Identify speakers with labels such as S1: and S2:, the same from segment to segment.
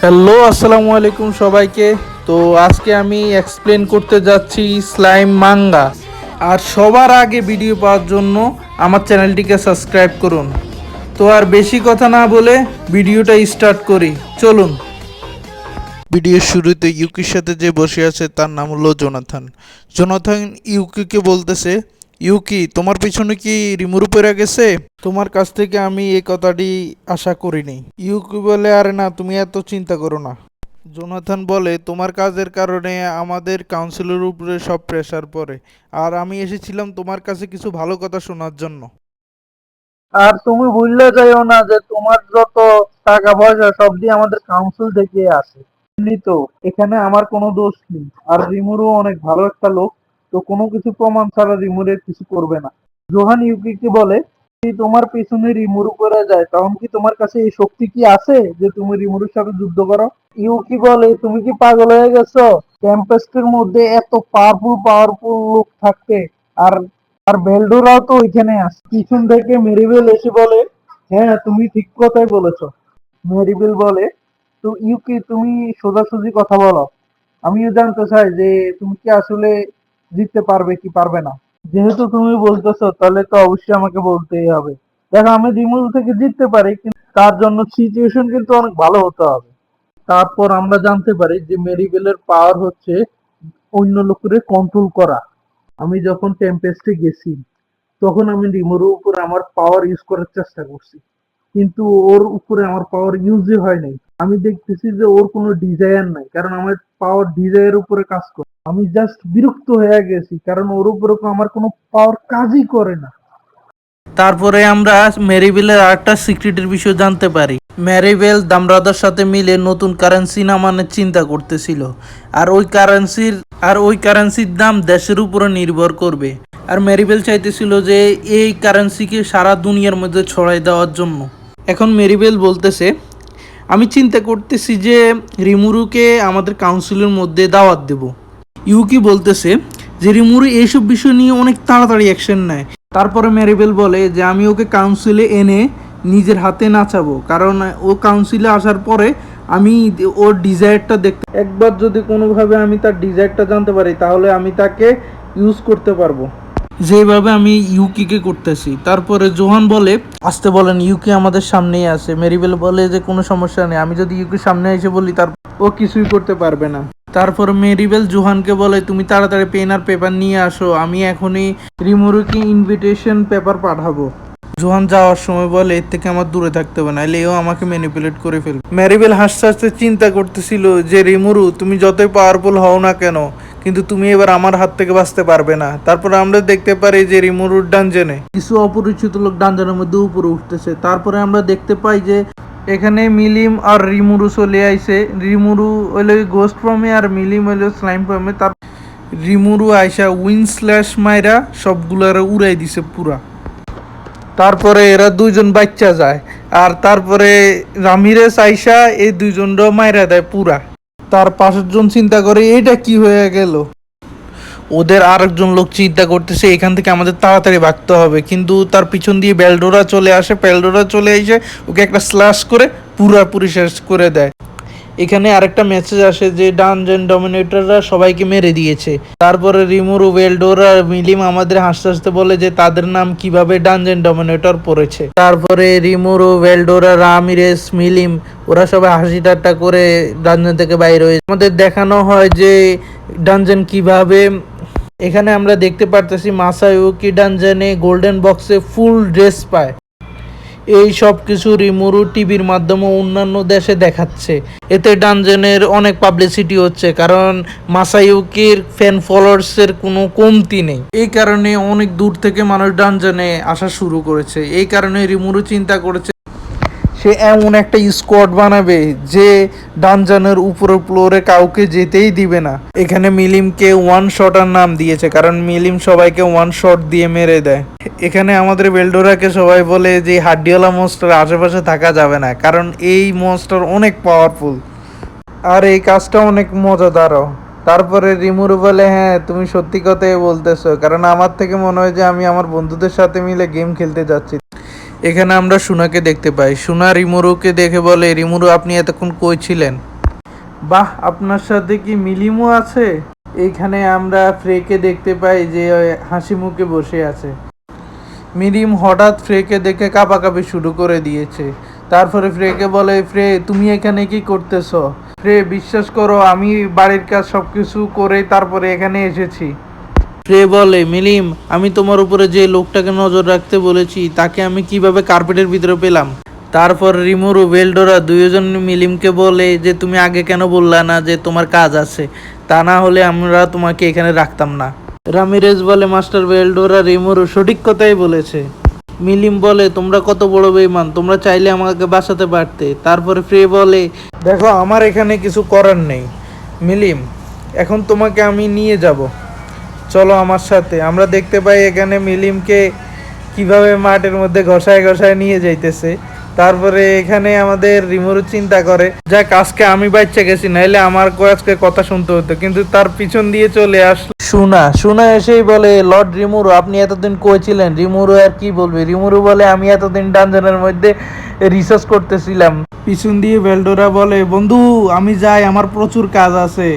S1: Hello, আসসালামু আলাইকুম সবাইকে। তো আজকে আমি এক্সপ্লেন করতে যাচ্ছি স্লাইম মাঙ্গা। আর সবার আগে ভিডিও পাওয়ার জন্য আমার চ্যানেলটিকে সাবস্ক্রাইব করুন। তো আর বেশি কথা না বলে ভিডিওটা স্টার্ট করি, চলুন। ভিডিওর শুরুতে ইউকির সাথে যে বসে আছে তার নাম হলো জোনাথন। জোনাথন ইউকিকে বলতেছে, ইউকি তোমার পিছনে কি রিমুরু পড়ে গেছে? তোমার কাছ থেকে আমি এই কথাটি আশা করিনি। ইউকি বলে, আরে না, তুমি এত চিন্তা করো না। জোনাথন বলে, তোমার কাজের কারণে আমাদের কাউন্সিলের উপরে সব প্রেসার পড়ে, আর আমি এসেছিলাম তোমার কাছে কিছু ভালো কথা শোনার জন্য।
S2: আর তুমি ভুললে যাইও না যে তোমার যত টাকা পয়সা সব দিয়ে আমাদের কাউন্সিল থেকে আসে। এমনি তো এখানে আমার কোনো দোষ নেই। আর রিমুরও অনেক ভালো একটা লোক, তো কোনো কিছু প্রমাণ ছাড়া রিমুরের কিছু করবে না। জোহান ইউকিকে বলে, যদি তোমার পেছনে রিমুরু করে যায় তখন কি তোমার কাছে এই শক্তি কি আছে যে তুমি রিমুরুর সাথে যুদ্ধ করো? ইউকি বলে, তুমি কি পাগল হয়ে গেছো? ক্যাম্পাসটির মধ্যে এত পাওয়ারফুল পাওয়ারফুল লোক থাকতে, আর আর বেলডোরাও তো ওইখানে আছে। পিছন থেকে মেরিবেল এসে বলে, হ্যাঁ তুমি ঠিক কথাই বলেছো। মেরিবেল বলে, তো ইউকি তুমি সোজাসুজি কথা বলো। আমিও জানতে চাই যে তুমি কি আসলে জিততে পারবে কি পারবে না। যেহেতু তুমি বলতেছো তাহলে তো অবশ্যই আমাকে বলতেই হবে। দেখো, আমি রিমুভ থেকে জিততে পারি, কিন্তু তার জন্য সিচুয়েশন কিন্তু অনেক ভালো হতে হবে। তারপর আমরা জানতে পারি যে মেরিবেলের পাওয়ার হচ্ছে অন্য লোকের কন্ট্রোল করা। আমি যখন টেম্পেস্টে গেছি তখন আমি রিমোর উপর আমার পাওয়ার ইউজ করার চেষ্টা করছি, কিন্তু ওর উপরে আমার পাওয়ার ইউজই হয় নাই। আমি দেখতেছি যে ওর কোনো ডিজায়ার নাই, কারণ আমার পাওয়ার ডিজায়ার উপরে কাজ করে। আমি জাস্ট বিরক্ত হয়ে গেছি, কারণ ওর উপরে আমার কোনো পাওয়ার কাজই করে না।
S1: তারপরে আমরা মেরিবেলের আরেকটা সিক্রেটের বিষয় জানতে পারি। মেরিবেল দামরাদার সাথে মিলে নতুন কারেন্সি নামানোর চিন্তা করতেছিল। আর ওই কারেন্সির দাম দেশের উপরে নির্ভর করবে। আর মেরিবেল চাইতেছিল যে এই কারেন্সিকে সারা দুনিয়ার মধ্যে ছড়াই দেওয়ার জন্য। এখন মেরিবেল বলতেছে, আমি চিন্তা করতেছি যে রিমুরুকে আমাদের কাউন্সিলের মধ্যে দাওয়াত দেব। ইউকি বলতেছে যে রিমুরু এইসব বিষয় নিয়ে অনেক তাড়াতাড়ি অ্যাকশন নেয়। তারপরে ম্যারিবেল বলে যে আমি ওকে কাউন্সিলে এনে নিজের হাতে নাচাবো, কারণ ও কাউন্সিলে আসার পরে আমি ওর ডিজায়ারটা দেখতে, একবার যদি কোনোভাবে আমি তার ডিজায়ারটা জানতে পারি তাহলে আমি তাকে ইউজ করতে পারবো, যেভাবে আমি ইউকিকে করতেছি। তারপরে জোহান বলে, আসতে বলেন, ইউকি আমাদের সামনেই আছে। মেরিবেল বলে যে কোনো সমস্যা নেই, আমি যদি ইউকির সামনে এসে বলি তার ও কিছুই করতে পারবে না। তারপর মেরিবেল জোহানকে বলে, তুমি তাড়াতাড়ি পেন আর পেপার নিয়ে আসো, আমি এখনই রিমুরুকে ইনভিটেশন পেপার পাঠাবো। জোহান যাওয়ার সময় বলে, এর থেকে আমার দূরে থাকতে হবে, নাহলে এও আমাকে ম্যানিপুলেট করে ফেলবে। ম্যারিবেল হাসতে হাসতে চিন্তা করতেছিল যে রিমুরু, তুমি যতই পাওয়ারফুল হও না কেন, কিন্তু তুমি এবার আমার হাত থেকে বাঁচতে পারবে না। তারপর আমরা দেখতে পারি যে রিমুরুর ডানজনে কিছু অপরিচিত লোক ডানজনের মধ্যে উপরে উঠতেছে। তারপরে আমরা দেখতে পাই যে এখানে মিলিম আর রিমুরু চলে আইছে। রিমুরু হইলো গোস্ট ফর্মে আর মিলিম হইলো স্লাইম ফর্মে। তার রিমুরু আইসা উইন স্ল্যাশ মাইরা সবগুলার উড়াই দিছে পুরা। তারপরে এরা দুইজন বাচ্চা যায়, আর তারপরে রামিরেস আইসা এই দুইজনটাও মাইরা দেয় পুরা। তার পাশের জন চিন্তা করে এটা কি হয়ে গেল। ওদের আরেকজন লোক চিন্তা করতেছে এখান থেকে আমাদের তাড়াতাড়ি ভাগতে হবে, কিন্তু তার পিছন দিয়ে বেলডোরা চলে আসে। বেলডোরা চলে এসে ওকে একটা স্ল্যাশ করে পুরাপুরি শেষ করে দেয়। এখানে আরেকটা মেসেজ আসে যে ডানজেন ডমিনেটররা সবাইকে মেরে দিয়েছে। তারপরে রিমুরু, বেলডোরা, মিলিম আমাদের হাসতে হাসতে বলে যে তাদের নাম কিভাবে ডানজেন ডমিনেটর পড়েছে। তারপরে রিমুরু, বেলডোরা, রামিরেস, মিলিম ওরা সবাই হাসি ঠাট্টা করে ডানজেন থেকে বাইরে হয়েছে। আমাদের দেখানো হয় যে ডানজেন কিভাবে, এখানে আমরা দেখতে পারতেছি মাসায়ুকি ডানজেনে গোল্ডেন বক্সে ফুল ড্রেস পায়। এই সব কিছু রিমুরু টিভির মাধ্যমে অন্যান্য দেশে দেখাচ্ছে। এতে ডানজেনের অনেক পাবলিসিটি হচ্ছে, কারণ মাসায়ুকির ফ্যান ফলোয়ার্সের কোনো কমতি নেই। এই কারণে অনেক দূর থেকে মানুষ ডানজেনে আসা শুরু করেছে। এই কারণে রিমুরু চিন্তা করেছে সে এমন একটা স্কোয়াড বানাবে যে ডানজনের উপরের ফ্লোরে কাউকে যেতেই দিবে না। এখানে মিলিমকে ওয়ান শটার নাম দিয়েছে, কারণ মিলিম সবাইকে ওয়ান শট দিয়ে মেরে দেয়। এখানে আমাদের বেলডোরাকে সবাই বলে যে হাড্ডিওয়ালা মনস্টার আশেপাশে থাকা যাবে না, কারণ এই মনস্টার অনেক পাওয়ারফুল আর এই কাজটা অনেক মজাদারও। তারপরে রিমুরু বলে, হ্যাঁ তুমি সত্যি কথাই বলতেছো, কারণ আমার থেকে মনে হয় যে আমি আমার বন্ধুদের সাথে মিলে গেম খেলতে যাচ্ছি। এখানে আমরা সুনাকে দেখতে পাই। সুনা রিমুরুকে দেখে বলে, রিমুরু আপনি এতক্ষণ কই ছিলেন? বাহ, আপনার সাথে কি মিলিমও আছে? এইখানে আমরা ফ্রেকে দেখতে পাই যে হাসি মুখে বসে আছে। মিরিম হঠাৎ ফ্রেকে দেখে কাঁপাকাঁপি শুরু করে দিয়েছে। তারপরে ফ্রেকে বলে, ফ্রে তুমি এখানে কি করতেছো? ফ্রে বিশ্বাস করো, আমি বাড়ির কাজ সবকিছু করে তারপরে এখানে এসেছি। ফ্রে বলে, মিলিম আমি তোমার উপরে যে লোকটাকে নজর রাখতে বলেছি তাকে আমি কিভাবে কার্পেটের ভিতরে পেলাম? তারপর রিমুরু ভেলডোরা দুইজন মিলিমকে বলে যে তুমি আগে কেন বললা না যে তোমার কাজ আছে, তা না হলে আমরা তোমাকে এখানে রাখতাম না। রামিরেজ বলে, মাস্টার ভেলডোরা রিমুরু সঠিক কথাই বলেছে। মিলিম বলে, তোমরা কত বড় বেঈমান, তোমরা চাইলে আমাকে বাঁচাতে পারতে। তারপরে ফ্রে বলে, দেখো আমার এখানে কিছু করার নেই মিলিম, এখন তোমাকে আমি নিয়ে যাব, চলো আমার সাথে। আমরা দেখতে পাই এখানে মিলিমকে কিভাবে মাঠের মধ্যে ঘষায় ঘষায় নিয়ে যাইতেছে। তারপরে এখানে আমাদের রিমুরু চিন্তা করে, যাক আজকে আমি বাচ্চা গেছি, নাইলে আমার আজকে কথা শুনতে হতো, কিন্তু তার পিছন দিয়ে চলে আসলো শোনা এসেই বলে, লর্ড রিমুরু আপনি এতদিন কই ছিলেন? রিমুরু আর কি বলবে, রিমুরু বলে, আমি এতদিন ডানজনের মধ্যে রিসার্চ করতেছিলাম। পিছন দিয়ে ভেলডোরা বলে, বন্ধু আমি যাই, আমার প্রচুর কাজ আছে।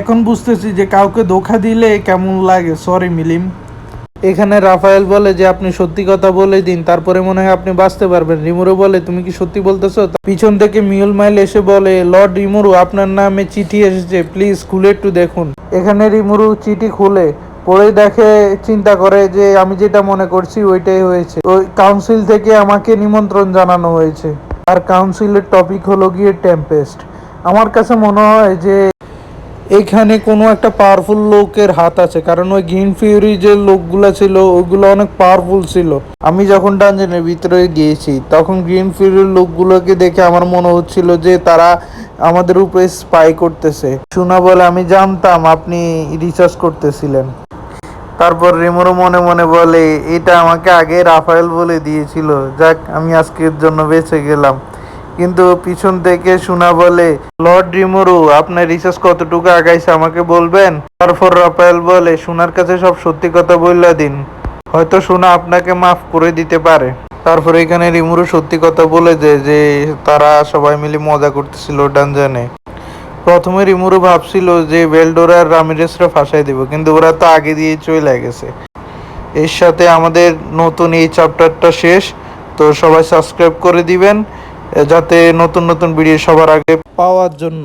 S1: এখন বুঝতেছি যে কাউকে ধোঁকা দিলে কেমন লাগে, সরি মিলিম। এখানে রাফায়েল বলে যে আপনি সত্যি কথা বলে দিন, তারপরে মনে হয় আপনি বাঁচতে পারবেন। রিমুরু বলে, তুমি কি সত্যি বলতেছো? পিছন থেকে মিউল মাইল এসে বলে, লর্ড রিমুরু আপনার নামে চিঠি এসেছে, প্লিজ খুলে একটু দেখুন। এখানে রিমুরু চিঠি খুলে পড়ে দেখে, চিন্তা করে যে আমি যেটা মনে করছি ওইটাই হয়েছে। ওই কাউন্সিল থেকে আমাকে নিমন্ত্রণ জানানো হয়েছে, আর কাউন্সিলের টপিক হলো গিয়ে টেম্পেস্ট। আমার কাছে মনে হয় যে এখানে কোনো একটা পাওয়ারফুল লোকের হাত আছে, কারণ ওই গ্রিন ফিউরি যে লোকগুলো ছিল ওইগুলো অনেক পাওয়ারফুল ছিল। আমি যখন ডানজনের ভিতরে গিয়েছি তখন গ্রিন ফিউরির লোকগুলোকে দেখে আমার মনে হচ্ছিল যে তারা আমাদের উপরে স্পাই করতেছে। শোনা বলে, আমি জানতাম আপনি রিসার্চ করতেছিলেন। তারপর রিমোরো মনে মনে বলে, এটা আমাকে আগে রাফায়েল বলে দিয়েছিল, যাক আমি আজকের জন্য বেঁচে গেলাম। কিন্তু পিছন থেকে শোনা বলে, লর্ড রিমোরো আপনার রিসার্চ কতটুকু আগাইছে আমাকে বলবেন? তারপর রাফায়েল বলে, শোনার কাছে সব সত্যি কথা বললা দিন, হয়তো শোনা আপনাকে মাফ করে দিতে পারে। তারপর এখানে রিমোরো সত্যি কথা বলে দেয় যে তারা সবাই মিলে মজা করতেছিল ডানজানে। প্রথমে রিমুরু ভাবছিল যে ভেলডোরা আর রামিরেসরা ফাঁসাই দিব, কিন্তু ওরা তো আগে দিয়ে চলে গেছে। এর সাথে আমাদের নতুন এই চ্যাপ্টারটা শেষ। তো সবাই সাবস্ক্রাইব করে দিবেন যাতে নতুন নতুন ভিডিও সবার আগে পাওয়ার জন্য।